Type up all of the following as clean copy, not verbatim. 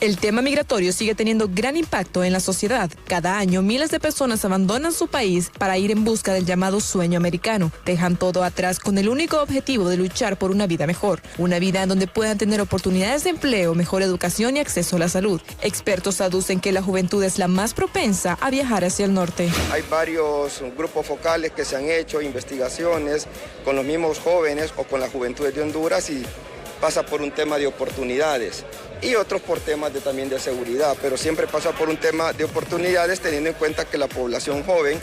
El tema migratorio sigue teniendo gran impacto en la sociedad. Cada año miles de personas abandonan su país para ir en busca del llamado sueño americano. Dejan todo atrás con el único objetivo de luchar por una vida mejor. Una vida en donde puedan tener oportunidades de empleo, mejor educación y acceso a la salud. Expertos aducen que la juventud es la más propensa a viajar hacia el norte. Hay varios grupos focales que se han hecho, investigaciones con los mismos jóvenes o con la juventud de Honduras y pasa por un tema de oportunidades y otros por temas también de seguridad, pero siempre pasa por un tema de oportunidades teniendo en cuenta que la población joven,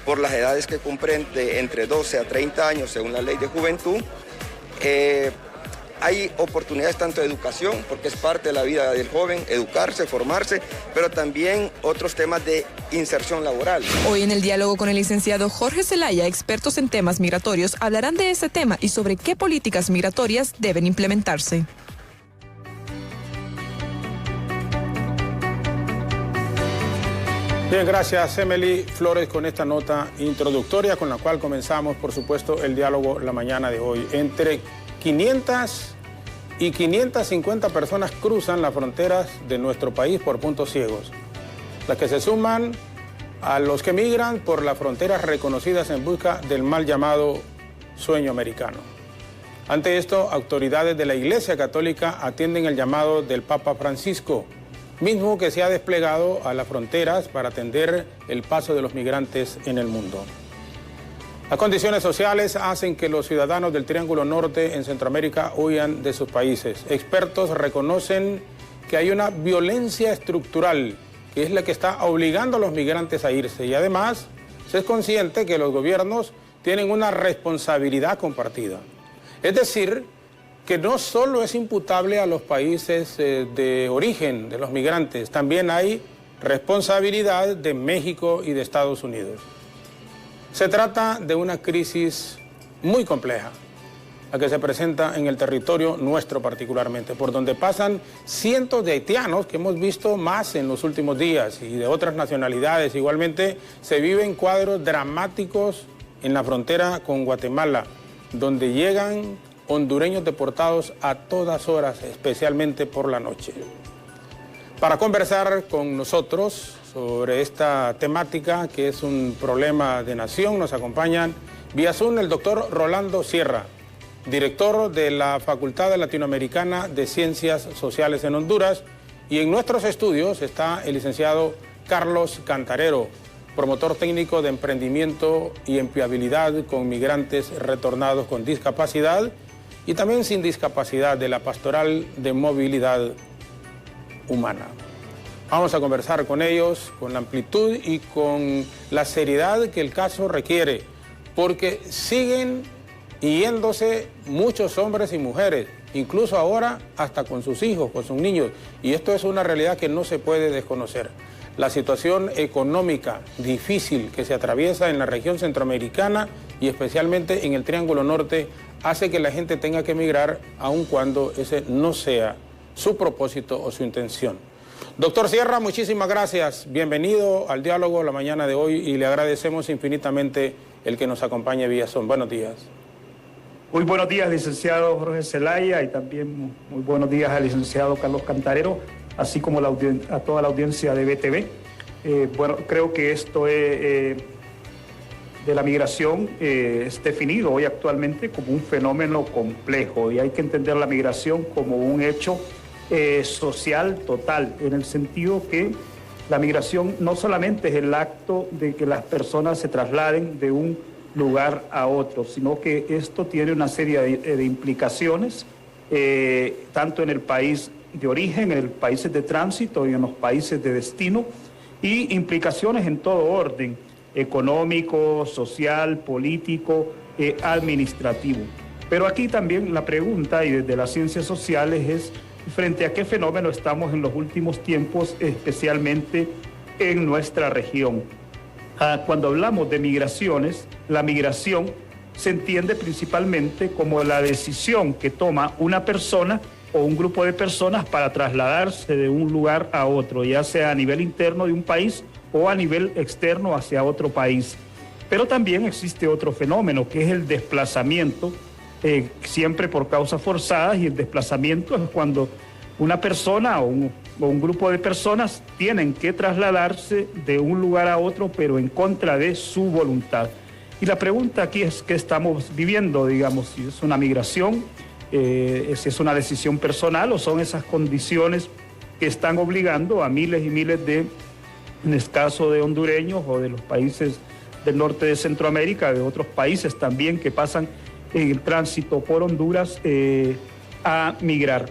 por las edades que comprende entre 12 a 30 años según la ley de juventud, hay oportunidades tanto de educación, porque es parte de la vida del joven, educarse, formarse, pero también otros temas de inserción laboral. Hoy en el diálogo con el licenciado Jorge Zelaya, expertos en temas migratorios, hablarán de ese tema y sobre qué políticas migratorias deben implementarse. Bien, gracias Emily Flores con esta nota introductoria con la cual comenzamos, por supuesto, el diálogo la mañana de hoy. Entre 500 y 550 personas cruzan las fronteras de nuestro país por puntos ciegos, las que se suman a los que migran por las fronteras reconocidas en busca del mal llamado sueño americano. Ante esto, autoridades de la Iglesia Católica atienden el llamado del Papa Francisco, mismo que se ha desplegado a las fronteras para atender el paso de los migrantes en el mundo. Las condiciones sociales hacen que los ciudadanos del Triángulo Norte en Centroamérica huyan de sus países. Expertos reconocen que hay una violencia estructural que es la que está obligando a los migrantes a irse y además se es consciente que los gobiernos tienen una responsabilidad compartida. Es decir, que no solo es imputable a los países de origen de los migrantes, también hay responsabilidad de México y de Estados Unidos. Se trata de una crisis muy compleja, la que se presenta en el territorio nuestro particularmente, por donde pasan cientos de haitianos que hemos visto más en los últimos días y de otras nacionalidades. Igualmente se viven cuadros dramáticos en la frontera con Guatemala, donde llegan hondureños deportados a todas horas, especialmente por la noche. Para conversar con nosotros sobre esta temática, que es un problema de nación, nos acompañan vía Zoom el doctor Rolando Sierra, director de la Facultad Latinoamericana de Ciencias Sociales en Honduras, y en nuestros estudios está el licenciado Carlos Cantarero, promotor técnico de emprendimiento y empleabilidad con migrantes retornados con discapacidad y también sin discapacidad de la Pastoral de Movilidad Humana. Vamos a conversar con ellos con la amplitud y con la seriedad que el caso requiere, porque siguen yéndose muchos hombres y mujeres, incluso ahora hasta con sus hijos, con sus niños, y esto es una realidad que no se puede desconocer. La situación económica difícil que se atraviesa en la región centroamericana y especialmente en el Triángulo Norte hace que la gente tenga que emigrar aun cuando ese no sea su propósito o su intención. Doctor Sierra, muchísimas gracias. Bienvenido al diálogo la mañana de hoy y le agradecemos infinitamente el que nos acompañe vía Zoom. Buenos días. Muy buenos días, licenciado Jorge Zelaya, y también muy buenos días al licenciado Carlos Cantarero, así como a toda la audiencia de BTV. Bueno, creo que esto de la migración es definido hoy actualmente como un fenómeno complejo y hay que entender la migración como un hecho social total, en el sentido que la migración no solamente es el acto de que las personas se trasladen de un lugar a otro, sino que esto tiene una serie de implicaciones, tanto en el país de origen, en los países de tránsito y en los países de destino, y implicaciones en todo orden, económico, social, político, administrativo. Pero aquí también la pregunta, y desde las ciencias sociales, es frente a qué fenómeno estamos en los últimos tiempos, especialmente en nuestra región. Cuando hablamos de migraciones, la migración se entiende principalmente como la decisión que toma una persona o un grupo de personas para trasladarse de un lugar a otro, ya sea a nivel interno de un país o a nivel externo hacia otro país. Pero también existe otro fenómeno, que es el desplazamiento, siempre por causas forzadas, y el desplazamiento es cuando una persona o o un grupo de personas tienen que trasladarse de un lugar a otro, pero en contra de su voluntad. Y la pregunta aquí es qué estamos viviendo, digamos, si es una migración, si es una decisión personal o son esas condiciones que están obligando a miles y miles de, en el caso de hondureños o de los países del norte de Centroamérica, de otros países también que pasan en el tránsito por Honduras a migrar.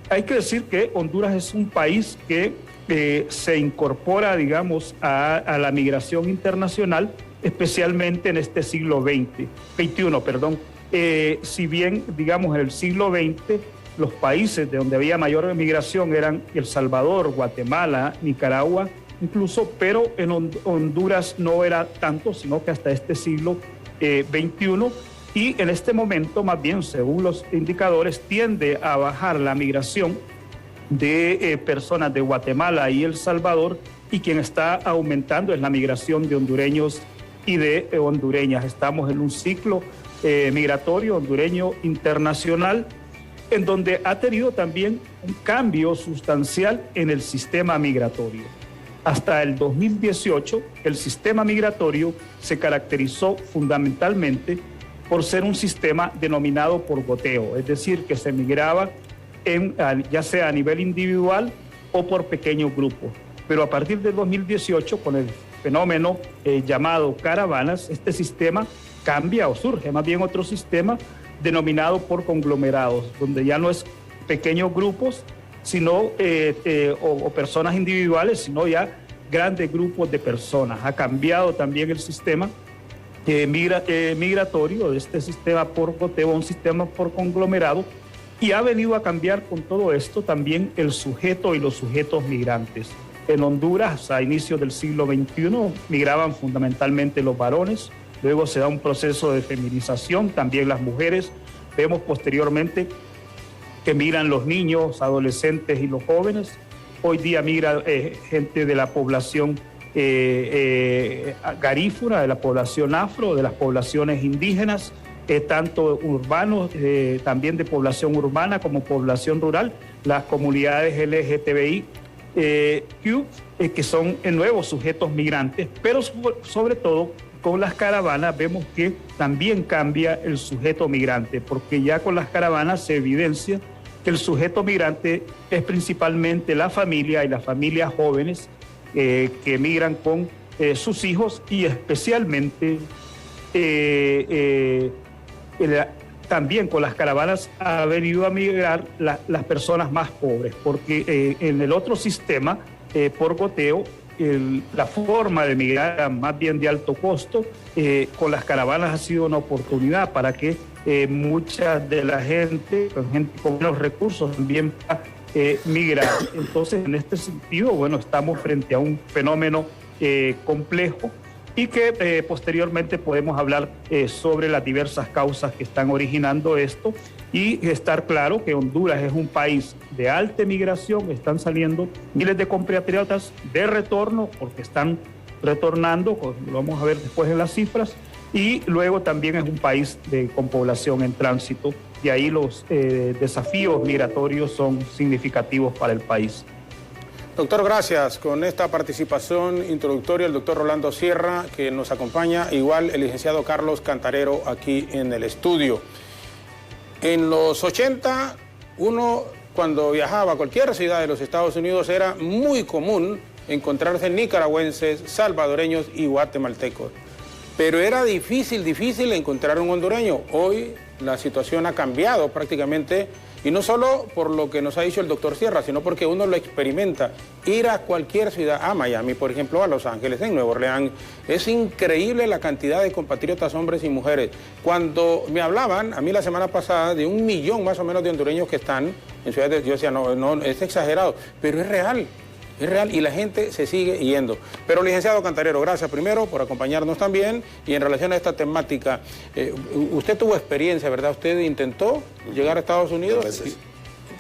Hay que decir que Honduras es un país que se incorpora, digamos, a la migración internacional, especialmente en este siglo XXI. Si bien, digamos, en el siglo XX, los países de donde había mayor migración eran El Salvador, Guatemala, Nicaragua, incluso, pero en Honduras no era tanto, sino que hasta este siglo XXI. Y en este momento, más bien, según los indicadores, tiende a bajar la migración de personas de Guatemala y El Salvador, y quien está aumentando es la migración de hondureños y de hondureñas. Estamos en un ciclo migratorio hondureño internacional, en donde ha tenido también un cambio sustancial en el sistema migratorio. Hasta el 2018, el sistema migratorio se caracterizó fundamentalmente por ser un sistema denominado por goteo, es decir, que se migraba ya sea a nivel individual o por pequeños grupos. Pero a partir del 2018, con el fenómeno llamado caravanas, este sistema cambia o surge más bien otro sistema denominado por conglomerados, donde ya no es pequeños grupos, sino o personas individuales, sino ya grandes grupos de personas. Ha cambiado también el sistema migratorio de este sistema por goteo a un sistema por conglomerado, y ha venido a cambiar con todo esto también el sujeto y los sujetos migrantes. En Honduras, a inicios del siglo XXI, migraban fundamentalmente los varones, luego se da un proceso de feminización, también las mujeres. Vemos posteriormente que migran los niños, adolescentes y los jóvenes. Hoy día migra gente de la población garífuna, de la población afro, de las poblaciones indígenas, tanto urbanos, también de población urbana como población rural, las comunidades LGTBI, que son nuevos sujetos migrantes, pero sobre todo con las caravanas vemos que también cambia el sujeto migrante, porque ya con las caravanas se evidencia que el sujeto migrante es principalmente la familia y las familias jóvenes que migran con sus hijos, y especialmente también con las caravanas ha venido a migrar las personas más pobres, porque en el otro sistema por goteo, la forma de migrar más bien de alto costo, con las caravanas ha sido una oportunidad para que mucha de la gente con menos recursos también pueda migrar. Entonces, en este sentido, bueno, estamos frente a un fenómeno complejo, y que posteriormente podemos hablar sobre las diversas causas que están originando esto, y estar claro que Honduras es un país de alta migración. Están saliendo miles de compatriotas de retorno, porque están retornando, lo vamos a ver después en las cifras, y luego también es un país con población en tránsito, y ahí los desafíos migratorios son significativos para el país. Doctor, gracias. Con esta participación introductoria, el doctor Rolando Sierra, que nos acompaña, igual el licenciado Carlos Cantarero aquí en el estudio. En los 80, uno cuando viajaba a cualquier ciudad de los Estados Unidos era muy común encontrarse nicaragüenses, salvadoreños y guatemaltecos. Pero era difícil encontrar un hondureño. Hoy la situación ha cambiado prácticamente, y no solo por lo que nos ha dicho el doctor Sierra, sino porque uno lo experimenta. Ir a cualquier ciudad, a Miami, por ejemplo, a Los Ángeles, en Nueva Orleans, es increíble la cantidad de compatriotas, hombres y mujeres. Cuando me hablaban, a mí la semana pasada, de 1 millón más o menos de hondureños que están en ciudades, yo decía, no, es exagerado, pero es real. Es real, y la gente se sigue yendo. Pero, licenciado Cantarero, gracias primero por acompañarnos también. Y en relación a esta temática, usted tuvo experiencia, ¿verdad? ¿Usted intentó llegar a Estados Unidos? 2 veces.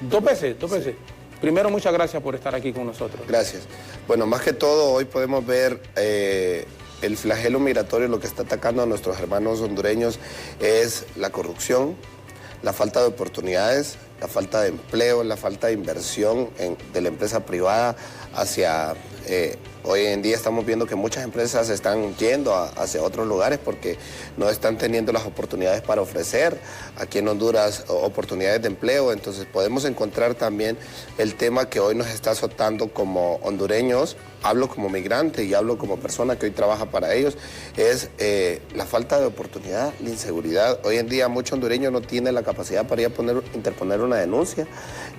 ¿2 veces? ¿2 veces? Sí. Primero, muchas gracias por estar aquí con nosotros. Gracias. Bueno, más que todo, hoy podemos ver el flagelo migratorio. Lo que está atacando a nuestros hermanos hondureños es la corrupción, la falta de oportunidades la falta de empleo, la falta de inversión de la empresa privada hacia... hoy en día estamos viendo que muchas empresas están yendo hacia otros lugares porque no están teniendo las oportunidades para ofrecer aquí en Honduras oportunidades de empleo. Entonces podemos encontrar también el tema que hoy nos está azotando como hondureños, hablo como migrante y hablo como persona que hoy trabaja para ellos, es la falta de oportunidad, la inseguridad. Hoy en día muchos hondureños no tienen la capacidad para ir a interponer una denuncia,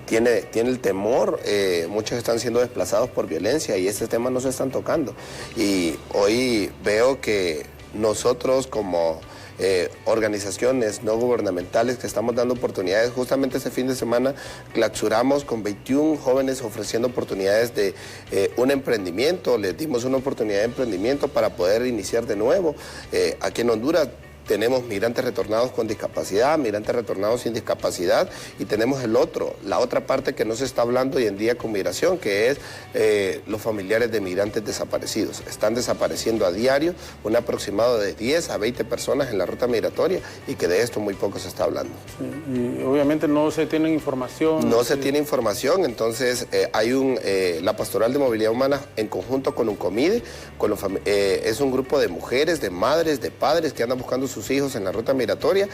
tiene el temor, muchos están siendo desplazados por violencia y este tema no se están tocando. Y hoy veo que nosotros como organizaciones no gubernamentales que estamos dando oportunidades, justamente este fin de semana clausuramos con 21 jóvenes ofreciendo oportunidades de un emprendimiento, les dimos una oportunidad de emprendimiento para poder iniciar de nuevo. Aquí en Honduras tenemos migrantes retornados con discapacidad, migrantes retornados sin discapacidad y tenemos la otra parte que no se está hablando hoy en día con migración, que es los familiares de migrantes desaparecidos. Están desapareciendo a diario un aproximado de 10 a 20 personas en la ruta migratoria y que de esto muy poco se está hablando. Sí, y obviamente no se tiene información. No se tiene información, entonces hay la Pastoral de Movilidad Humana en conjunto con un COMIDE, es un grupo de mujeres, de madres, de padres que andan buscando sus hijos en la ruta migratoria,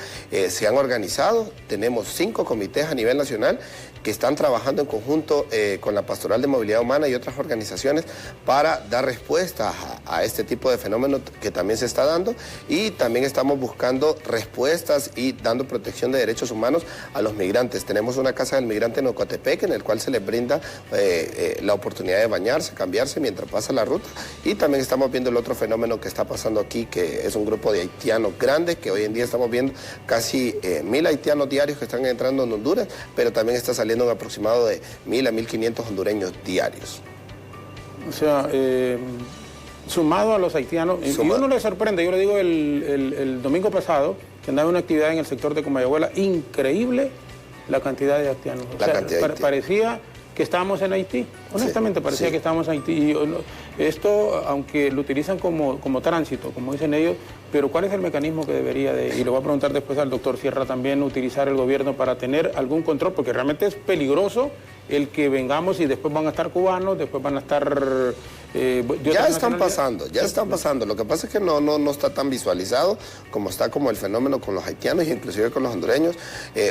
se han organizado, tenemos 5 comités a nivel nacional que están trabajando en conjunto con la Pastoral de Movilidad Humana y otras organizaciones para dar respuesta a este tipo de fenómeno que también se está dando, y también estamos buscando respuestas y dando protección de derechos humanos a los migrantes. Tenemos una casa del migrante en Ocotepec en el cual se les brinda la oportunidad de bañarse, cambiarse mientras pasa la ruta, y también estamos viendo el otro fenómeno que está pasando aquí, que es un grupo de haitianos grandes, que hoy en día estamos viendo casi 1.000 haitianos diarios que están entrando en Honduras, pero también está saliendo un aproximado de 1.000 a 1.500 hondureños diarios. O sea, sumado a los haitianos, y uno le sorprende, yo le digo el domingo pasado, que andaba en una actividad en el sector de Comayagüela, increíble la cantidad de haitianos. Parecía que estábamos en Haití, honestamente parecía que estábamos en Haití. Y esto, aunque lo utilizan como tránsito, como dicen ellos, pero ¿cuál es el mecanismo que debería de, y le voy a preguntar después al doctor Sierra también, utilizar el gobierno para tener algún control? Porque realmente es peligroso el que vengamos y después van a estar cubanos, después van a estar... ya están pasando. Lo que pasa es que no está tan visualizado como está como el fenómeno con los haitianos y inclusive con los hondureños.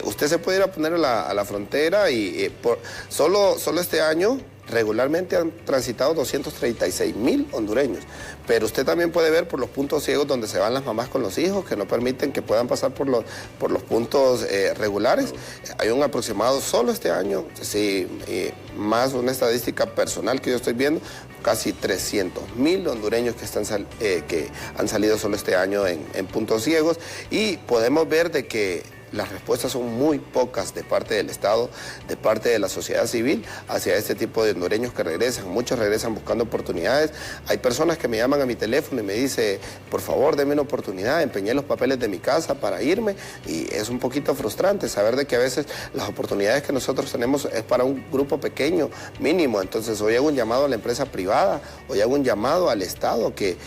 Usted se puede ir a poner a la frontera y solo este año regularmente han transitado 236.000 hondureños, pero usted también puede ver por los puntos ciegos donde se van las mamás con los hijos, que no permiten que puedan pasar por los puntos regulares. Hay un aproximado solo este año, más una estadística personal que yo estoy viendo, casi 300.000 hondureños que han salido solo este año en puntos ciegos, y podemos ver de que las respuestas son muy pocas de parte del Estado, de parte de la sociedad civil, hacia este tipo de hondureños que regresan. Muchos regresan buscando oportunidades. Hay personas que me llaman a mi teléfono y me dicen, por favor, denme una oportunidad, empeñé los papeles de mi casa para irme, y es un poquito frustrante saber de que a veces las oportunidades que nosotros tenemos es para un grupo pequeño, mínimo. Entonces hoy hago un llamado a la empresa privada, hoy hago un llamado al Estado que...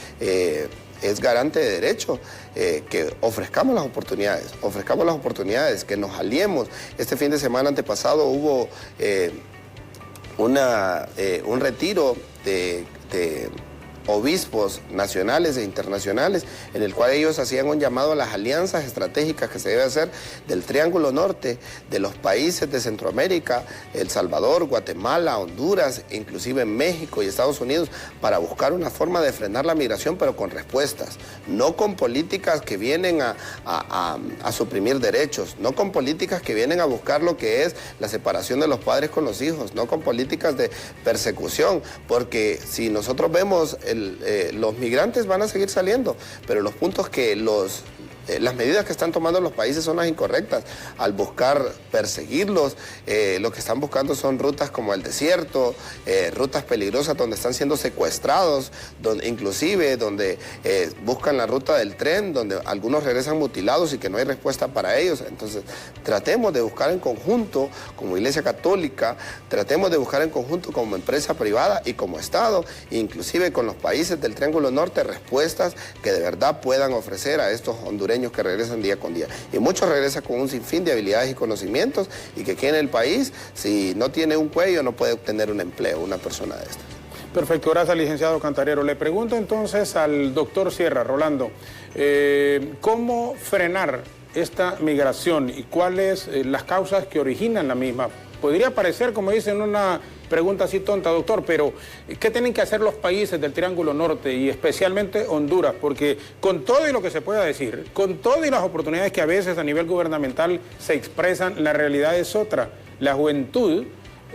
es garante de derecho, que ofrezcamos las oportunidades, que nos aliemos. Este fin de semana antepasado hubo un retiro de obispos nacionales e internacionales, en el cual ellos hacían un llamado a las alianzas estratégicas que se debe hacer del Triángulo Norte, de los países de Centroamérica, El Salvador, Guatemala, Honduras, inclusive México y Estados Unidos, para buscar una forma de frenar la migración, pero con respuestas, no con políticas que vienen a suprimir derechos, no con políticas que vienen a buscar lo que es la separación de los padres con los hijos, no con políticas de persecución, porque si nosotros vemos los migrantes van a seguir saliendo, pero los puntos que las medidas que están tomando los países son las incorrectas. Al buscar perseguirlos, lo que están buscando son rutas como el desierto, rutas peligrosas donde están siendo secuestrados, donde buscan la ruta del tren, donde algunos regresan mutilados y que no hay respuesta para ellos. Entonces, tratemos de buscar en conjunto, como Iglesia Católica, tratemos de buscar en conjunto como empresa privada y como Estado, inclusive con los países del Triángulo Norte, respuestas que de verdad puedan ofrecer a estos hondureños hondureños que regresan día con día. Y muchos regresan con un sinfín de habilidades y conocimientos y que aquí en el país, si no tiene un cuello, no puede obtener un empleo, una persona de estas. Perfecto, gracias, licenciado Cantarero. Le pregunto entonces al doctor Sierra, Rolando, ¿cómo frenar esta migración y cuáles las causas que originan la misma? Podría parecer, como dicen, una pregunta así tonta, doctor, pero ¿qué tienen que hacer los países del Triángulo Norte y especialmente Honduras? Porque con todo y lo que se pueda decir, con todo y las oportunidades que a veces a nivel gubernamental se expresan, la realidad es otra. La juventud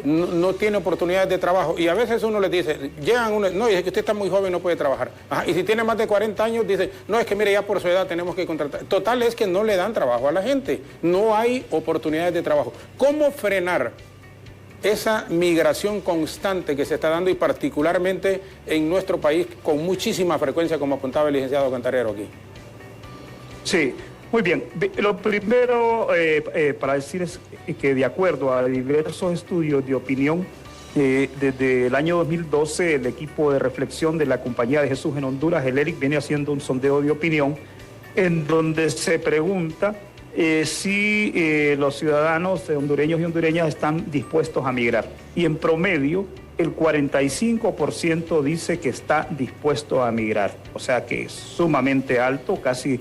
no tiene oportunidades de trabajo y a veces uno les dice, llegan uno, no, dice que usted está muy joven y no puede trabajar. Ajá, y si tiene más de 40 años, dice, no, es que mire, ya por su edad tenemos que contratar. Total, es que no le dan trabajo a la gente, no hay oportunidades de trabajo. ¿Cómo frenar esa migración constante que se está dando y particularmente en nuestro país con muchísima frecuencia, como apuntaba el licenciado Cantarero aquí? Sí. Muy bien, lo primero para decir es que de acuerdo a diversos estudios de opinión, desde el año 2012 el equipo de reflexión de la Compañía de Jesús en Honduras, el ERIC, viene haciendo un sondeo de opinión en donde se pregunta si los ciudadanos hondureños y hondureñas están dispuestos a migrar. Y en promedio el 45% dice que está dispuesto a migrar, o sea que es sumamente alto, casi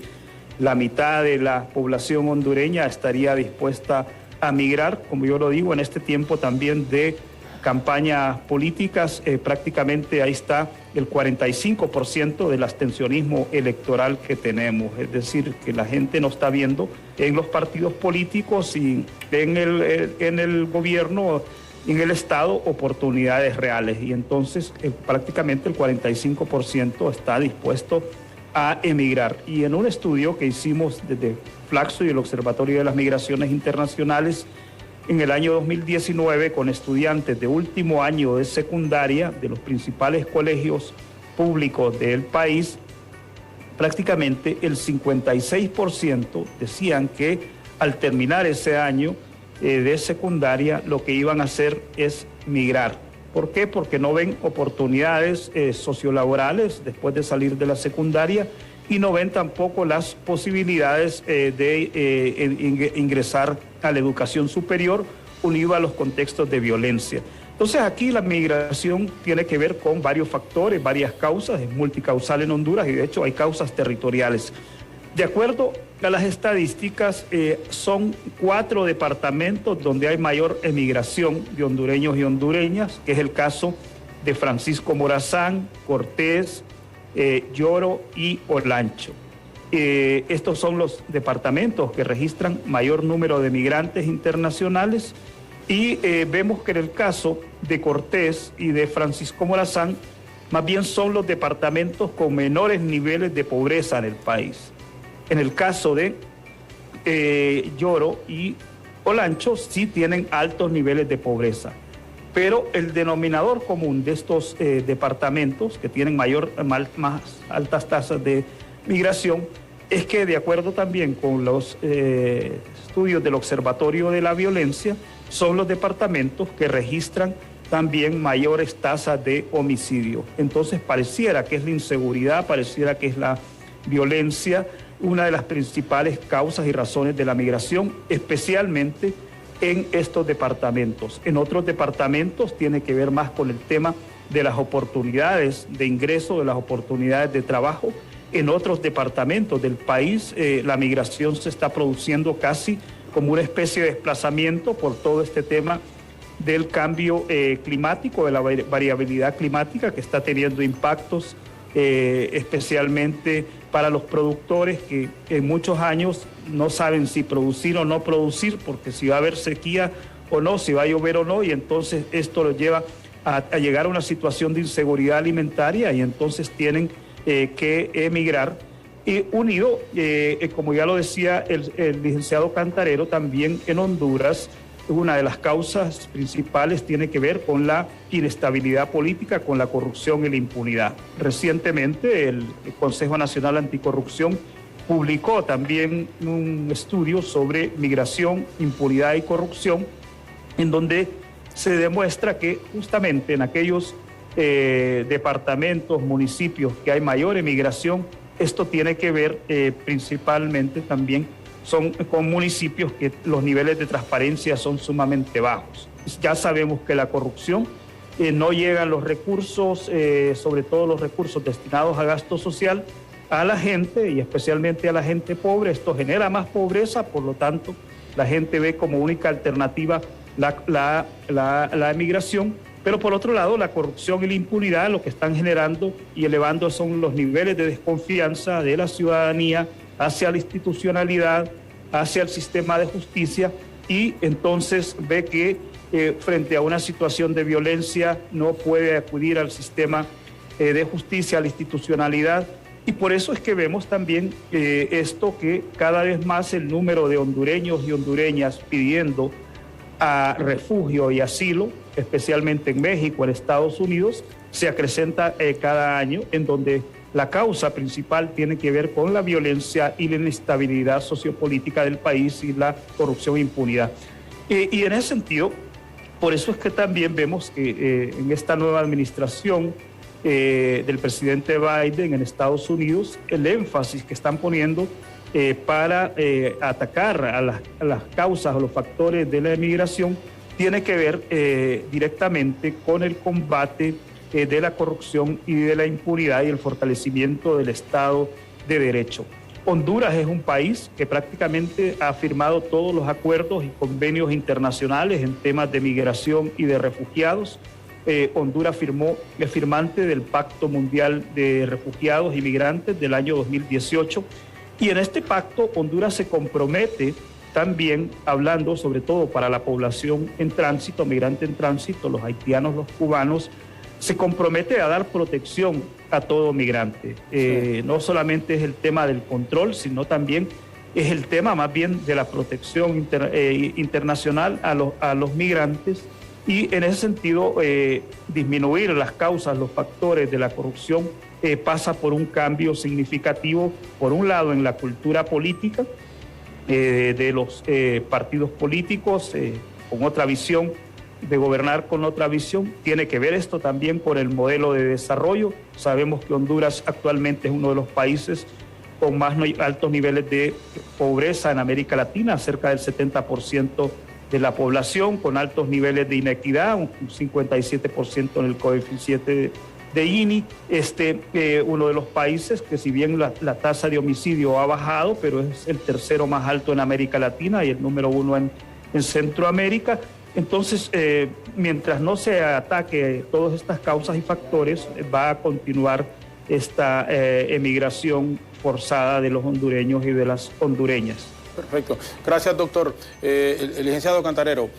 la mitad de la población hondureña estaría dispuesta a migrar, como yo lo digo, en este tiempo también de campañas políticas, prácticamente ahí está el 45% del abstencionismo electoral que tenemos, es decir, que la gente no está viendo en los partidos políticos y en el gobierno, en el Estado, oportunidades reales, y entonces prácticamente el 45% está dispuesto a emigrar. Y en un estudio que hicimos desde Flaxo y el Observatorio de las Migraciones Internacionales en el año 2019 con estudiantes de último año de secundaria de los principales colegios públicos del país, prácticamente el 56% decían que al terminar ese año de secundaria lo que iban a hacer es migrar. ¿Por qué? Porque no ven oportunidades sociolaborales después de salir de la secundaria y no ven tampoco las posibilidades de ingresar a la educación superior unido a los contextos de violencia. Entonces aquí la migración tiene que ver con varios factores, varias causas, es multicausal en Honduras y de hecho hay causas territoriales. De acuerdo a las estadísticas, son 4 departamentos donde hay mayor emigración de hondureños y hondureñas, que es el caso de Francisco Morazán, Cortés, Lloro y Olancho. Estos son los departamentos que registran mayor número de migrantes internacionales y vemos que en el caso de Cortés y de Francisco Morazán, más bien son los departamentos con menores niveles de pobreza en el país. En el caso de Lloro y Olancho sí tienen altos niveles de pobreza, pero el denominador común de estos departamentos que tienen más altas tasas de migración es que, de acuerdo también con los estudios del Observatorio de la Violencia, son los departamentos que registran también mayores tasas de homicidio. Entonces pareciera que es la inseguridad, pareciera que es la violencia una de las principales causas y razones de la migración, especialmente en estos departamentos. En otros departamentos tiene que ver más con el tema de las oportunidades de ingreso, de las oportunidades de trabajo. En otros departamentos del país la migración se está produciendo casi como una especie de desplazamiento por todo este tema del cambio climático, de la variabilidad climática que está teniendo impactos especialmente para los productores que en muchos años no saben si producir o no producir, porque si va a haber sequía o no, si va a llover o no, y entonces esto los lleva a llegar a una situación de inseguridad alimentaria y entonces tienen que emigrar. Y unido, como ya lo decía el licenciado Cantarero, también en Honduras una de las causas principales tiene que ver con la inestabilidad política, con la corrupción y la impunidad. Recientemente el Consejo Nacional Anticorrupción publicó también un estudio sobre migración, impunidad y corrupción, en donde se demuestra que justamente en aquellos departamentos, municipios que hay mayor emigración, Esto tiene que ver principalmente también con municipios que los niveles de transparencia son sumamente bajos. Ya sabemos que la corrupción no llegan los recursos, sobre todo los recursos destinados a gasto social, a la gente y especialmente a la gente pobre. Esto genera más pobreza, por lo tanto, la gente ve como única alternativa la emigración. Pero por otro lado, la corrupción y la impunidad lo que están generando y elevando son los niveles de desconfianza de la ciudadanía hacia la institucionalidad, hacia el sistema de justicia, y entonces ve que frente a una situación de violencia no puede acudir al sistema de justicia, a la institucionalidad. Y por eso es que vemos también esto, que cada vez más el número de hondureños y hondureñas pidiendo refugio y asilo, especialmente en México, en Estados Unidos, se acrecenta cada año, en donde la causa principal tiene que ver con la violencia y la inestabilidad sociopolítica del país y la corrupción e impunidad. Y en ese sentido, por eso es que también vemos que en esta nueva administración del presidente Biden en Estados Unidos, el énfasis que están poniendo para atacar a las causas o los factores de la emigración tiene que ver directamente con el combate de la corrupción y de la impunidad y el fortalecimiento del Estado de Derecho. Honduras es un país que prácticamente ha firmado todos los acuerdos y convenios internacionales en temas de migración y de refugiados. Honduras es firmante del Pacto Mundial de Refugiados y Migrantes del año 2018, y en este pacto Honduras se compromete también, hablando sobre todo para la población en tránsito, migrante en tránsito, los haitianos, los cubanos, se compromete a dar protección a todo migrante. No solamente es el tema del control, sino también es el tema más bien de la protección internacional a los migrantes, y en ese sentido disminuir las causas, los factores de la corrupción pasa por un cambio significativo, por un lado en la cultura política de los partidos políticos con otra visión, de gobernar con otra visión. Tiene que ver esto también con el modelo de desarrollo. Sabemos que Honduras actualmente es uno de los países con más altos niveles de pobreza en América Latina, cerca del 70% de la población, con altos niveles de inequidad, un 57% en el coeficiente de Gini, uno de los países que, si bien la tasa de homicidio ha bajado, pero es el tercero más alto en América Latina y el número uno en Centroamérica. Entonces, mientras no se ataque todas estas causas y factores, va a continuar esta emigración forzada de los hondureños y de las hondureñas. Perfecto. Gracias, doctor. El licenciado Cantarero,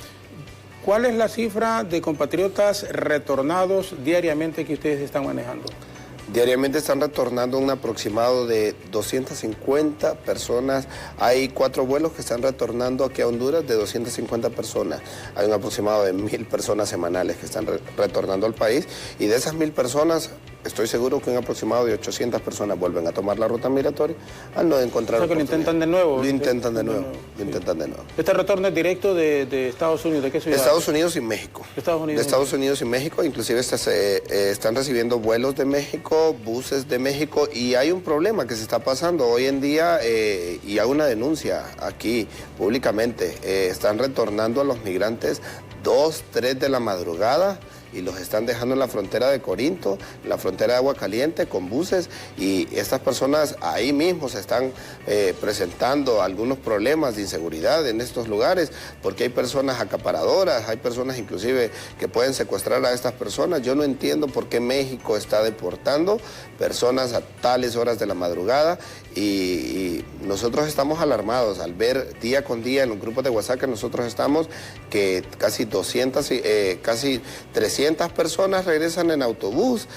¿cuál es la cifra de compatriotas retornados diariamente que ustedes están manejando? Diariamente están retornando un aproximado de 250 personas. Hay 4 vuelos que están retornando aquí a Honduras de 250 personas. Hay un aproximado de 1.000 personas semanales que están retornando al país, y de esas 1.000 personas, estoy seguro que un aproximado de 800 personas vuelven a tomar la ruta migratoria al no encontrar. O sea, que lo intentan de nuevo. Lo intentan de nuevo. ¿Este retorno es directo de Estados Unidos? ¿De qué ciudad? De Estados Unidos y México. De Estados Unidos y México. Inclusive están recibiendo vuelos de México, buses de México, y hay un problema que se está pasando hoy en día, y hago una denuncia aquí públicamente. Están retornando a los migrantes 2, 3 de la madrugada, y los están dejando en la frontera de Corinto, en la frontera de Agua Caliente, con buses, y estas personas ahí mismo se están presentando algunos problemas de inseguridad en estos lugares, porque hay personas acaparadoras, hay personas inclusive que pueden secuestrar a estas personas. Yo no entiendo por qué México está deportando personas a tales horas de la madrugada, y nosotros estamos alarmados al ver día con día en los grupos de WhatsApp que nosotros estamos, que casi 200, casi 300 personas regresan en autobús,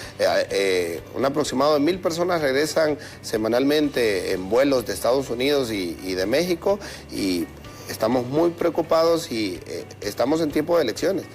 un aproximado de 1.000 personas regresan semanalmente en vuelos de Estados Unidos y de México, y estamos muy preocupados, y estamos en tiempo de elecciones.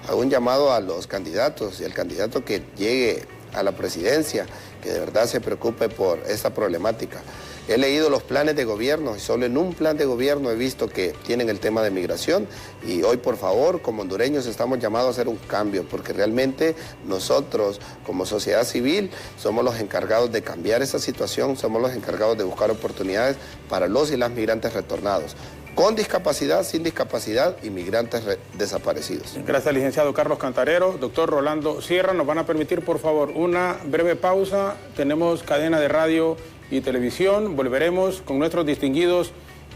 Hago un llamado a los candidatos y al candidato que llegue a la presidencia, que de verdad se preocupe por esta problemática. He leído los planes de gobierno y solo en un plan de gobierno he visto que tienen el tema de migración y hoy, por favor, como hondureños estamos llamados a hacer un cambio porque realmente nosotros como sociedad civil somos los encargados de cambiar esa situación, somos los encargados de buscar oportunidades para los y las migrantes retornados, con discapacidad, sin discapacidad y migrantes desaparecidos. Gracias, licenciado Carlos Cantarero. Doctor Rolando Sierra, nos van a permitir, por favor, una breve pausa. Tenemos cadena de radio y televisión. Volveremos con nuestros distinguidos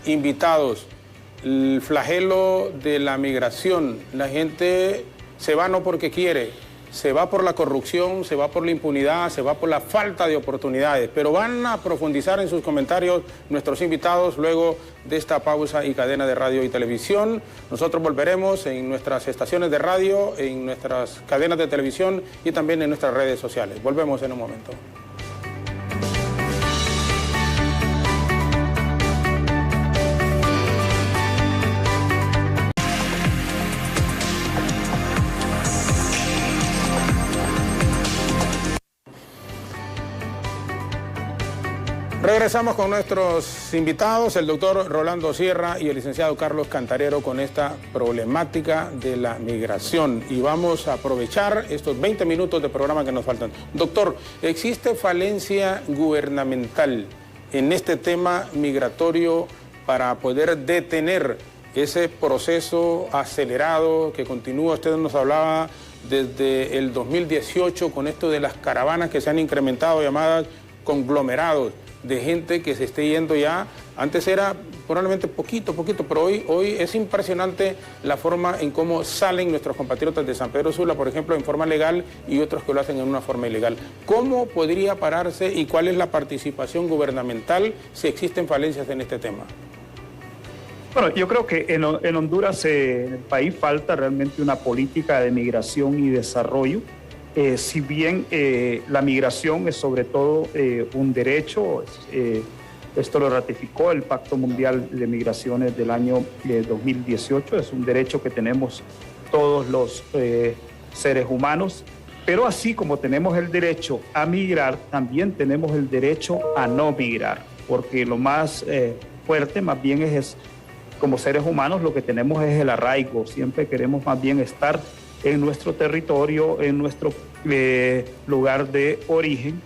invitados. El flagelo de la migración. La gente se va no porque quiere, se va por la corrupción, se va por la impunidad, se va por la falta de oportunidades. Pero van a profundizar en sus comentarios nuestros invitados luego de esta pausa y cadena de radio y televisión. Nosotros volveremos en nuestras estaciones de radio, en nuestras cadenas de televisión y también en nuestras redes sociales. Volvemos en un momento. Regresamos con nuestros invitados, el doctor Rolando Sierra y el licenciado Carlos Cantarero, con esta problemática de la migración. Y vamos a aprovechar estos 20 minutos de programa que nos faltan. Doctor, ¿existe falencia gubernamental en este tema migratorio para poder detener ese proceso acelerado que continúa? Usted nos hablaba desde el 2018 con esto de las caravanas que se han incrementado, llamadas conglomerados, de gente que se esté yendo ya. Antes era probablemente poquito, pero hoy es impresionante la forma en cómo salen nuestros compatriotas de San Pedro Sula, por ejemplo, en forma legal y otros que lo hacen en una forma ilegal. ¿Cómo podría pararse y cuál es la participación gubernamental si existen falencias en este tema? Bueno, yo creo que en Honduras, en el país, falta realmente una política de migración y desarrollo. Si bien la migración es sobre todo un derecho, esto lo ratificó el Pacto Mundial de Migraciones del año 2018, es un derecho que tenemos todos los seres humanos, pero así como tenemos el derecho a migrar, también tenemos el derecho a no migrar, porque lo más fuerte más bien es como seres humanos lo que tenemos es el arraigo, siempre queremos más bien estar en nuestro territorio, en nuestro lugar de origen,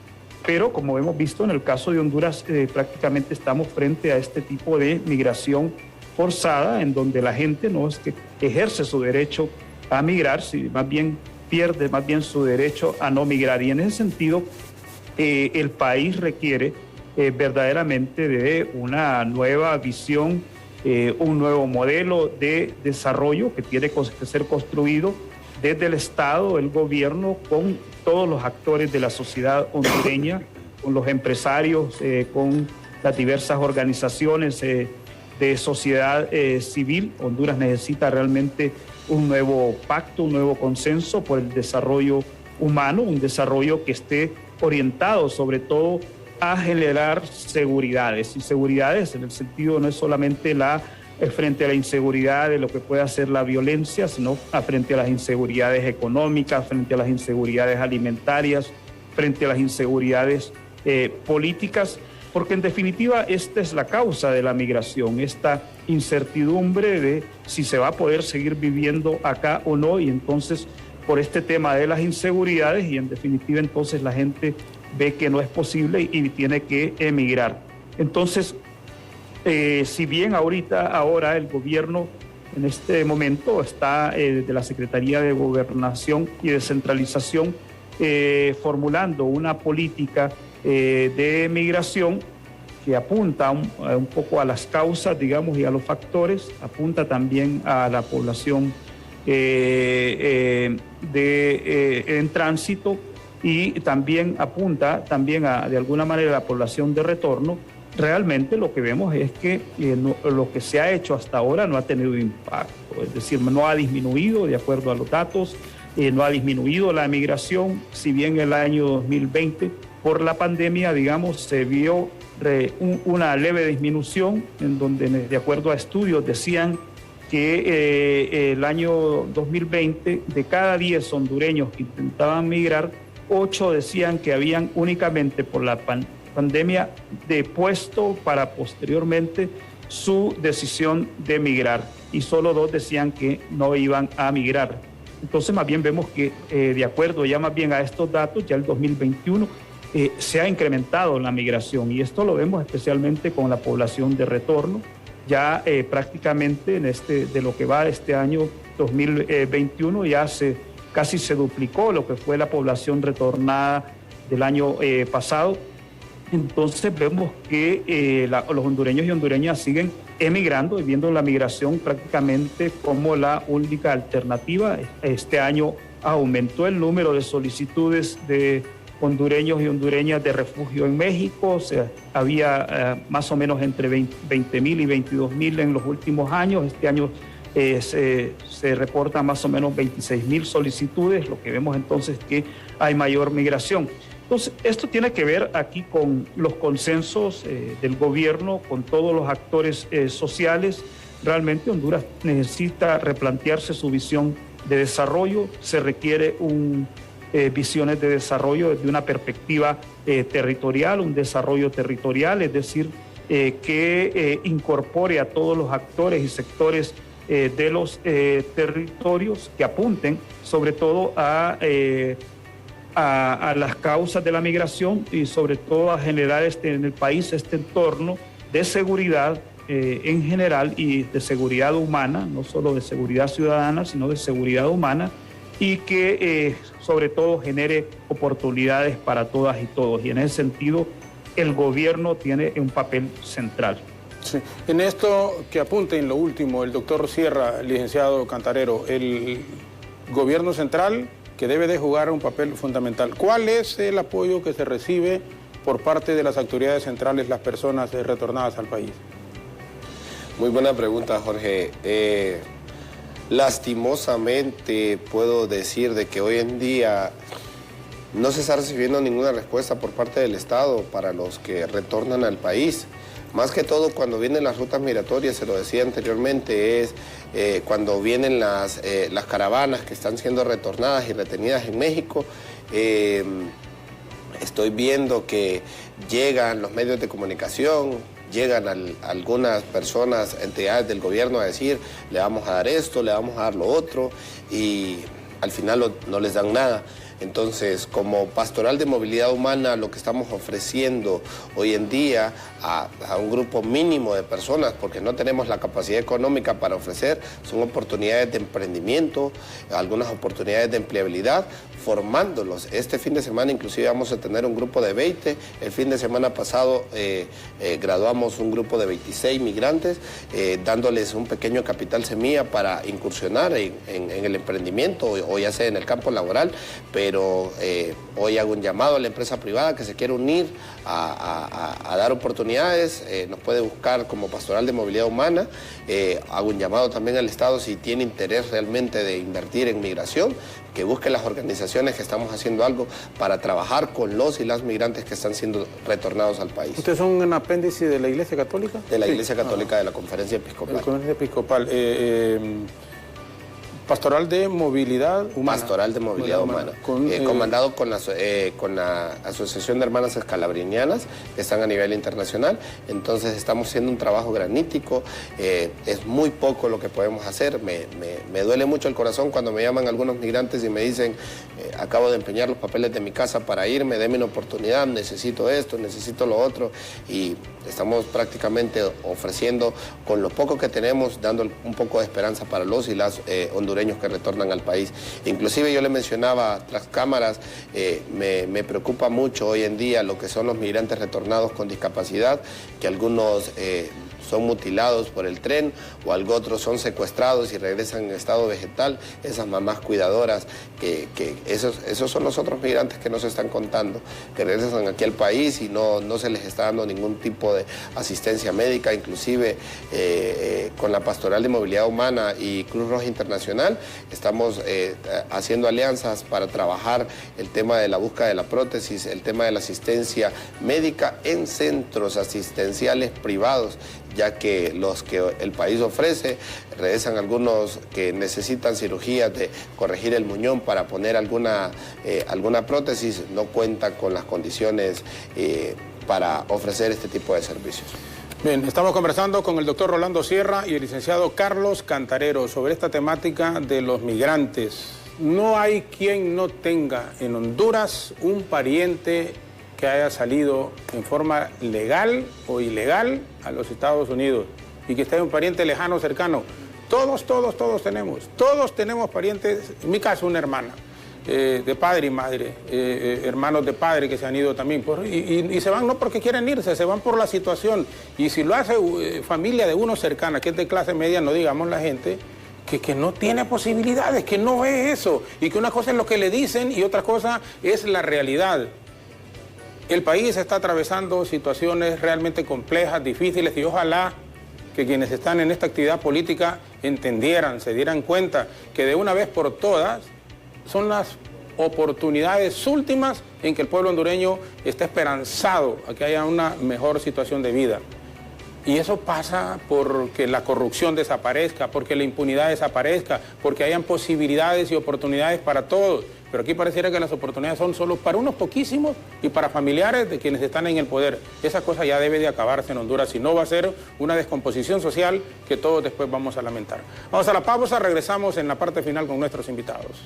pero como hemos visto en el caso de Honduras, prácticamente estamos frente a este tipo de migración forzada, en donde la gente no es que ejerce su derecho a migrar, sino más bien pierde más bien su derecho a no migrar. Y en ese sentido, el país requiere verdaderamente de una nueva visión, un nuevo modelo de desarrollo que tiene que ser construido desde el Estado, el gobierno, con todos los actores de la sociedad hondureña, con los empresarios, con las diversas organizaciones de sociedad civil. Honduras necesita realmente un nuevo pacto, un nuevo consenso por el desarrollo humano, un desarrollo que esté orientado sobre todo a generar seguridades, y seguridades en el sentido no es solamente frente a la inseguridad de lo que puede hacer la violencia, sino frente a las inseguridades económicas, frente a las inseguridades alimentarias, frente a las inseguridades políticas, porque en definitiva esta es la causa de la migración, esta incertidumbre de si se va a poder seguir viviendo acá o no, y entonces por este tema de las inseguridades, y en definitiva entonces la gente ve que no es posible y tiene que emigrar. Entonces, si bien ahora el gobierno en este momento está de la Secretaría de Gobernación y Descentralización formulando una política de migración que apunta un poco a las causas, digamos, y a los factores, apunta también a la población en tránsito y también apunta también de alguna manera a la población de retorno. Realmente lo que vemos es que lo que se ha hecho hasta ahora no ha tenido impacto, es decir, no ha disminuido, de acuerdo a los datos, no ha disminuido la migración, si bien el año 2020 por la pandemia, digamos, se vio una leve disminución, en donde de acuerdo a estudios decían que el año 2020 de cada 10 hondureños que intentaban migrar, 8 decían que habían únicamente por la pandemia depuesto para posteriormente su decisión de emigrar, y solo 2 decían que no iban a migrar. Entonces más bien vemos que de acuerdo ya más bien a estos datos, ya el 2021 se ha incrementado la migración, y esto lo vemos especialmente con la población de retorno. Ya prácticamente de lo que va este año 2021 ya casi se duplicó lo que fue la población retornada del año pasado. Entonces vemos que los hondureños y hondureñas siguen emigrando y viendo la migración prácticamente como la única alternativa. Este año aumentó el número de solicitudes de hondureños y hondureñas de refugio en México. O sea, había más o menos entre 20,000 y 22,000 en los últimos años. Este año se reportan más o menos 26,000 solicitudes, lo que vemos entonces que hay mayor migración. Entonces, esto tiene que ver aquí con los consensos del gobierno, con todos los actores sociales. Realmente Honduras necesita replantearse su visión de desarrollo. Se requiere visiones de desarrollo desde una perspectiva territorial, un desarrollo territorial, es decir, que incorpore a todos los actores y sectores de los territorios, que apunten sobre todo a las causas de la migración y sobre todo a generar en el país este entorno de seguridad en general y de seguridad humana, no solo de seguridad ciudadana, sino de seguridad humana, y que sobre todo genere oportunidades para todas y todos. Y en ese sentido, el gobierno tiene un papel central. Sí. En esto que apunte en lo último el doctor Sierra, licenciado Cantarero, el gobierno central que debe de jugar un papel fundamental. ¿Cuál es el apoyo que se recibe por parte de las autoridades centrales, las personas retornadas al país? Muy buena pregunta, Jorge. Lastimosamente puedo decir de que hoy en día no se está recibiendo ninguna respuesta por parte del Estado para los que retornan al país. Más que todo cuando vienen las rutas migratorias, se lo decía anteriormente, es cuando vienen las caravanas que están siendo retornadas y retenidas en México. Estoy viendo que llegan los medios de comunicación, llegan algunas personas, entidades del gobierno a decir, le vamos a dar esto, le vamos a dar lo otro, y al final no les dan nada. Entonces, como Pastoral de Movilidad Humana, lo que estamos ofreciendo hoy en día a un grupo mínimo de personas, porque no tenemos la capacidad económica para ofrecer, son oportunidades de emprendimiento, algunas oportunidades de empleabilidad, formándolos. Este fin de semana inclusive vamos a tener un grupo de 20, el fin de semana pasado graduamos un grupo de 26 migrantes, dándoles un pequeño capital semilla para incursionar en el emprendimiento o ya sea en el campo laboral, pero hoy hago un llamado a la empresa privada que se quiere unir a dar oportunidades, nos puede buscar como Pastoral de Movilidad Humana. Hago un llamado también al Estado, si tiene interés realmente de invertir en migración, que busque las organizaciones que estamos haciendo algo para trabajar con los y las migrantes que están siendo retornados al país. ¿Ustedes son un apéndice de la Iglesia Católica? De la Iglesia Católica de la Conferencia Episcopal. La Conferencia Episcopal. Pastoral de Movilidad Humana. Pastoral de Movilidad Humana. Comandado con la Asociación de Hermanas Escalabrinianas, que están a nivel internacional. Entonces estamos haciendo un trabajo granítico. Es muy poco lo que podemos hacer. Me duele mucho el corazón cuando me llaman algunos migrantes y me dicen, acabo de empeñar los papeles de mi casa para irme, déme una oportunidad, necesito esto, necesito lo otro. Y estamos prácticamente ofreciendo, con lo poco que tenemos, dando un poco de esperanza para los y las hondureños que retornan al país. Inclusive yo le mencionaba tras cámaras, me preocupa mucho hoy en día lo que son los migrantes retornados con discapacidad, que algunos son mutilados por el tren o otros son secuestrados y regresan en estado vegetal. Esas mamás cuidadoras, que esos son los otros migrantes que no se están contando, que regresan aquí al país y no se les está dando ningún tipo de asistencia médica. Inclusive con la Pastoral de Movilidad Humana y Cruz Roja Internacional estamos haciendo alianzas para trabajar el tema de la búsqueda de la prótesis, el tema de la asistencia médica en centros asistenciales privados, ya que los que el país ofrece, regresan algunos que necesitan cirugías de corregir el muñón para poner alguna prótesis, no cuentan con las condiciones para ofrecer este tipo de servicios. Bien, estamos conversando con el doctor Rolando Sierra y el licenciado Carlos Cantarero sobre esta temática de los migrantes. No hay quien no tenga en Honduras un pariente que haya salido en forma legal o ilegal a los Estados Unidos y que esté un pariente lejano, cercano. Todos tenemos parientes, en mi caso una hermana, de padre y madre, hermanos de padre que se han ido también, y se van no porque quieren irse, se van por la situación. Y si lo hace familia de uno cercana, que es de clase media, no digamos la gente, que no tiene posibilidades, que no ve eso, y que una cosa es lo que le dicen y otra cosa es la realidad. El país está atravesando situaciones realmente complejas, difíciles, y ojalá que quienes están en esta actividad política entendieran, se dieran cuenta que de una vez por todas son las oportunidades últimas en que el pueblo hondureño está esperanzado a que haya una mejor situación de vida. Y eso pasa porque la corrupción desaparezca, porque la impunidad desaparezca, porque hayan posibilidades y oportunidades para todos. Pero aquí pareciera que las oportunidades son solo para unos poquísimos y para familiares de quienes están en el poder. Esa cosa ya debe de acabarse en Honduras, si no va a ser una descomposición social que todos después vamos a lamentar. Vamos a la pausa, regresamos en la parte final con nuestros invitados.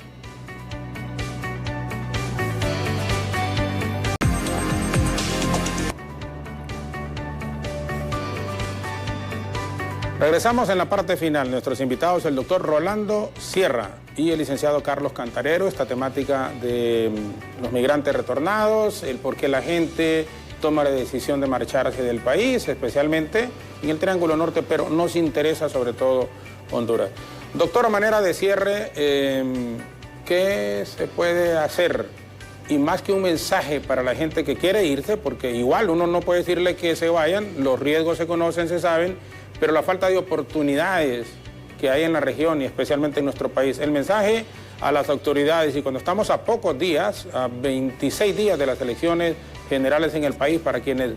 Regresamos en la parte final. Nuestros invitados, el doctor Rolando Sierra y el licenciado Carlos Cantarero. Esta temática de los migrantes retornados, el por qué la gente toma la decisión de marcharse del país, especialmente en el Triángulo Norte, pero nos interesa sobre todo Honduras. Doctor, a manera de cierre, ¿qué se puede hacer? Y más que un mensaje para la gente que quiere irse, porque igual uno no puede decirle que se vayan, los riesgos se conocen, se saben, pero la falta de oportunidades que hay en la región y especialmente en nuestro país. El mensaje a las autoridades, y cuando estamos a pocos días, a 26 días de las elecciones generales en el país, para quienes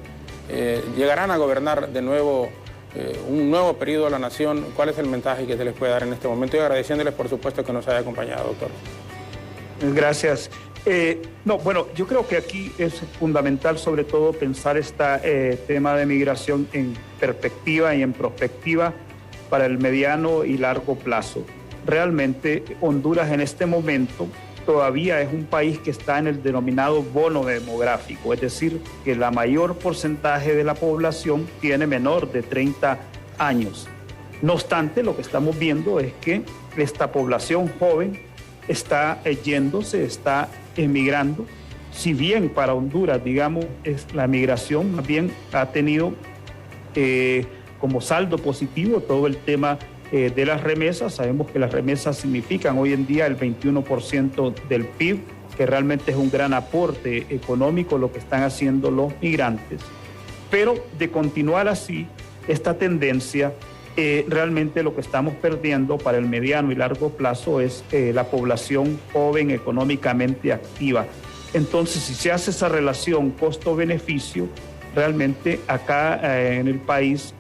llegarán a gobernar de nuevo un nuevo periodo a la nación, ¿cuál es el mensaje que se les puede dar en este momento? Y agradeciéndoles, por supuesto, que nos haya acompañado, doctor. Gracias. Bueno, yo creo que aquí es fundamental sobre todo pensar este tema de migración en perspectiva y en prospectiva para el mediano y largo plazo. Realmente Honduras en este momento todavía es un país que está en el denominado bono demográfico, es decir, que la mayor porcentaje de la población tiene menor de 30 años. No obstante, lo que estamos viendo es que esta población joven está yéndose, está emigrando. Si bien para Honduras, digamos, la migración más bien ha tenido como saldo positivo todo el tema de las remesas. Sabemos que las remesas significan hoy en día el 21% del PIB, que realmente es un gran aporte económico lo que están haciendo los migrantes. Pero de continuar así, esta tendencia, realmente lo que estamos perdiendo para el mediano y largo plazo es la población joven económicamente activa. Entonces, si se hace esa relación costo-beneficio, realmente acá en el país,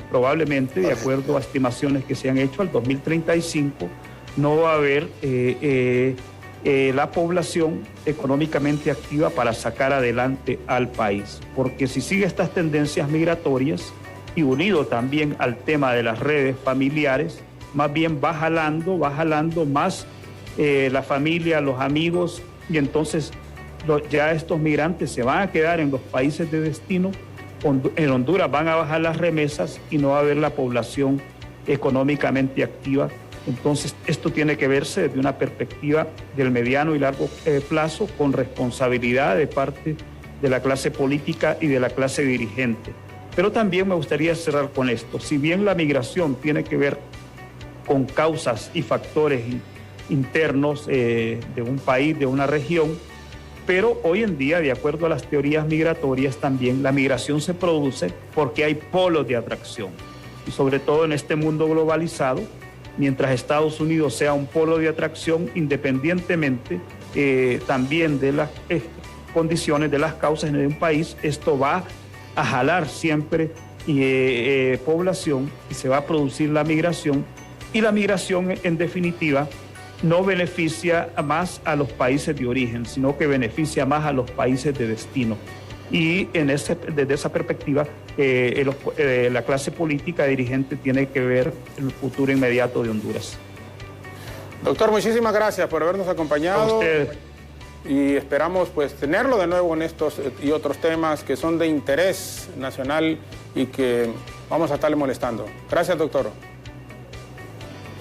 probablemente, de acuerdo a estimaciones que se han hecho, al 2035 no va a haber la población económicamente activa para sacar adelante al país. Porque si sigue estas tendencias migratorias, y unido también al tema de las redes familiares, más bien va jalando más la familia, los amigos, y entonces ya estos migrantes se van a quedar en los países de destino. En Honduras van a bajar las remesas y no va a haber la población económicamente activa. Entonces esto tiene que verse desde una perspectiva del mediano y largo plazo, con responsabilidad de parte de la clase política y de la clase dirigente. Pero también me gustaría cerrar con esto. Si bien la migración tiene que ver con causas y factores internos de un país, de una región, pero hoy en día, de acuerdo a las teorías migratorias, también la migración se produce porque hay polos de atracción. Y sobre todo en este mundo globalizado, mientras Estados Unidos sea un polo de atracción, independientemente también de las condiciones, de las causas en un país, esto va a jalar siempre población y se va a producir la migración, y la migración en definitiva no beneficia más a los países de origen, sino que beneficia más a los países de destino. Y desde esa perspectiva, la clase política dirigente tiene que ver el futuro inmediato de Honduras. Doctor, muchísimas gracias por habernos acompañado. A usted. Y esperamos pues tenerlo de nuevo en estos y otros temas que son de interés nacional y que vamos a estarle molestando. Gracias, doctor.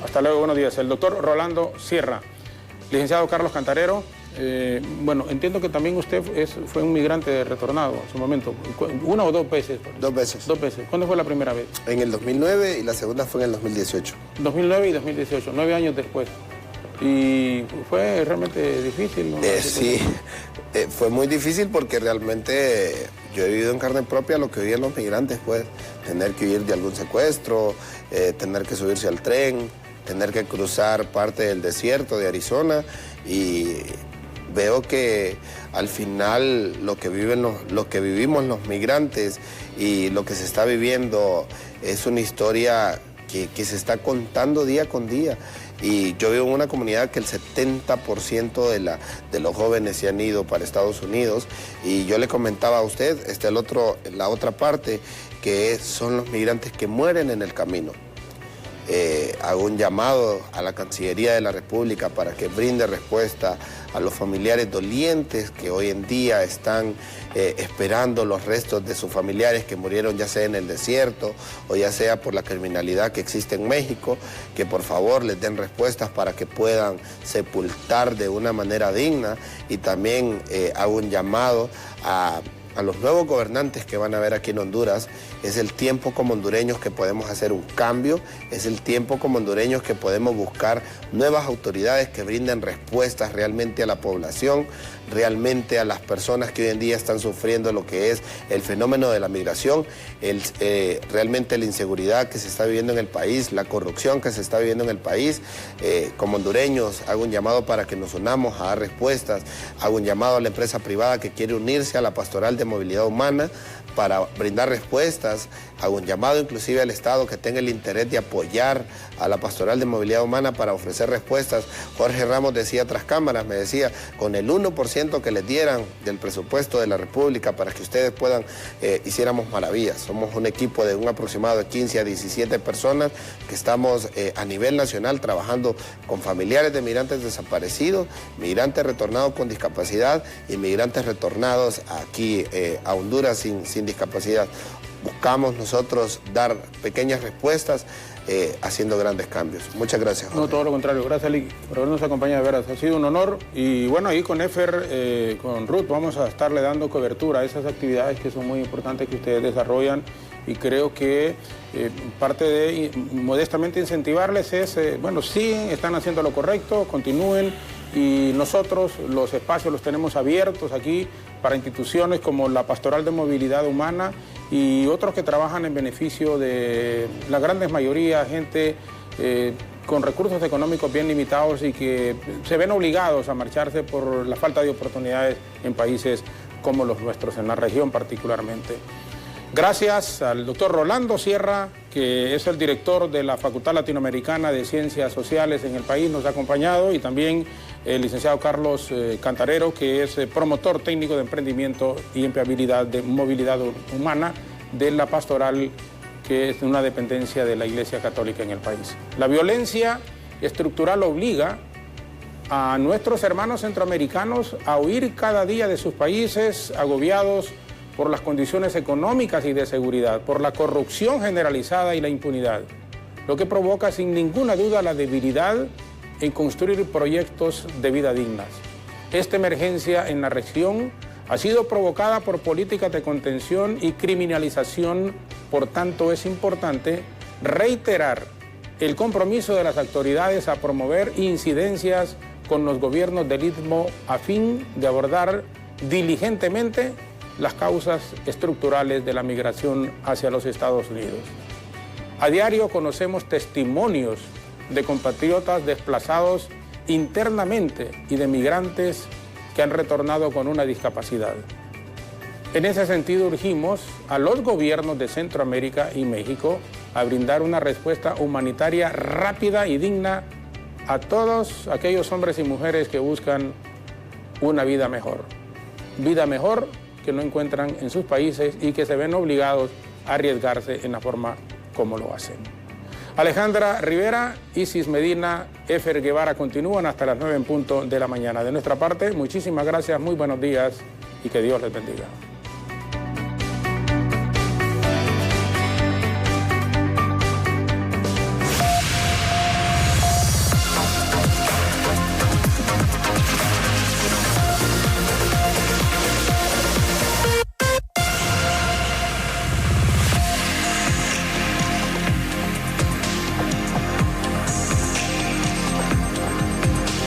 Hasta luego, buenos días. El doctor Rolando Sierra. Licenciado Carlos Cantarero, bueno, entiendo que también usted fue un migrante retornado en su momento. ¿Una o dos veces? 2 veces. 2 veces. ¿Cuándo fue la primera vez? En el 2009 y la segunda fue en el 2018. 2009 y 2018, 9 años después. Y fue realmente difícil, ¿no? Sí, fue muy difícil porque realmente yo he vivido en carne propia lo que vivían los migrantes, pues, tener que huir de algún secuestro, tener que subirse al tren, tener que cruzar parte del desierto de Arizona, y veo que al final lo que vivimos los migrantes y lo que se está viviendo es una historia que se está contando día con día. Y yo vivo en una comunidad que el 70% de los jóvenes se han ido para Estados Unidos, y yo le comentaba a usted, la otra parte, que son los migrantes que mueren en el camino. Hago un llamado a la Cancillería de la República para que brinde respuesta a los familiares dolientes que hoy en día están esperando los restos de sus familiares que murieron ya sea en el desierto o ya sea por la criminalidad que existe en México, que por favor les den respuestas para que puedan sepultar de una manera digna. Y también hago un llamado a los nuevos gobernantes que van a haber aquí en Honduras. Es el tiempo como hondureños que podemos hacer un cambio, es el tiempo como hondureños que podemos buscar nuevas autoridades que brinden respuestas realmente a la población, realmente a las personas que hoy en día están sufriendo lo que es el fenómeno de la migración, realmente la inseguridad que se está viviendo en el país, la corrupción que se está viviendo en el país. Como hondureños hago un llamado para que nos unamos a dar respuestas, hago un llamado a la empresa privada que quiere unirse a la Pastoral de Movilidad Humana para brindar respuestas, hago un llamado inclusive al Estado que tenga el interés de apoyar a la Pastoral de Movilidad Humana para ofrecer respuestas. Jorge Ramos decía tras cámaras, me decía, con el 1% que les dieran del presupuesto de la República para que ustedes puedan, hiciéramos maravillas. Somos un equipo de un aproximado de 15 a 17 personas que estamos a nivel nacional trabajando con familiares de migrantes desaparecidos, migrantes retornados con discapacidad y migrantes retornados aquí a Honduras sin discapacidad. Buscamos nosotros dar pequeñas respuestas haciendo grandes cambios. Muchas gracias, Jorge. No, todo lo contrario. Gracias, Lick, por habernos acompañado, de veras. Ha sido un honor. Y bueno, ahí con EFER, con Ruth, vamos a estarle dando cobertura a esas actividades que son muy importantes que ustedes desarrollan. Y creo que parte de modestamente incentivarles es, bueno, sí, están haciendo lo correcto, continúen. Y nosotros los espacios los tenemos abiertos aquí para instituciones como la Pastoral de Movilidad Humana y otros que trabajan en beneficio de la gran mayoría, gente con recursos económicos bien limitados y que se ven obligados a marcharse por la falta de oportunidades en países como los nuestros, en la región particularmente. Gracias al doctor Rolando Sierra, que es el director de la Facultad Latinoamericana de Ciencias Sociales en el país, nos ha acompañado, y también el licenciado Carlos Cantarero, que es promotor técnico de emprendimiento y empleabilidad de movilidad humana de la Pastoral, que es una dependencia de la Iglesia Católica en el país. La violencia estructural obliga a nuestros hermanos centroamericanos a huir cada día de sus países, agobiados por las condiciones económicas y de seguridad, por la corrupción generalizada y la impunidad, lo que provoca sin ninguna duda la debilidad en construir proyectos de vida dignas. Esta emergencia en la región ha sido provocada por políticas de contención y criminalización, por tanto es importante reiterar el compromiso de las autoridades a promover incidencias con los gobiernos del Istmo a fin de abordar diligentemente las causas estructurales de la migración hacia los Estados Unidos. A diario conocemos testimonios de compatriotas desplazados internamente y de migrantes que han retornado con una discapacidad. En ese sentido, urgimos a los gobiernos de Centroamérica y México a brindar una respuesta humanitaria rápida y digna a todos aquellos hombres y mujeres que buscan una vida mejor. Vida mejor que no encuentran en sus países y que se ven obligados a arriesgarse en la forma como lo hacen. Alejandra Rivera, Isis Medina, Efer Guevara continúan hasta las 9 en punto de la mañana. De nuestra parte, muchísimas gracias, muy buenos días y que Dios les bendiga.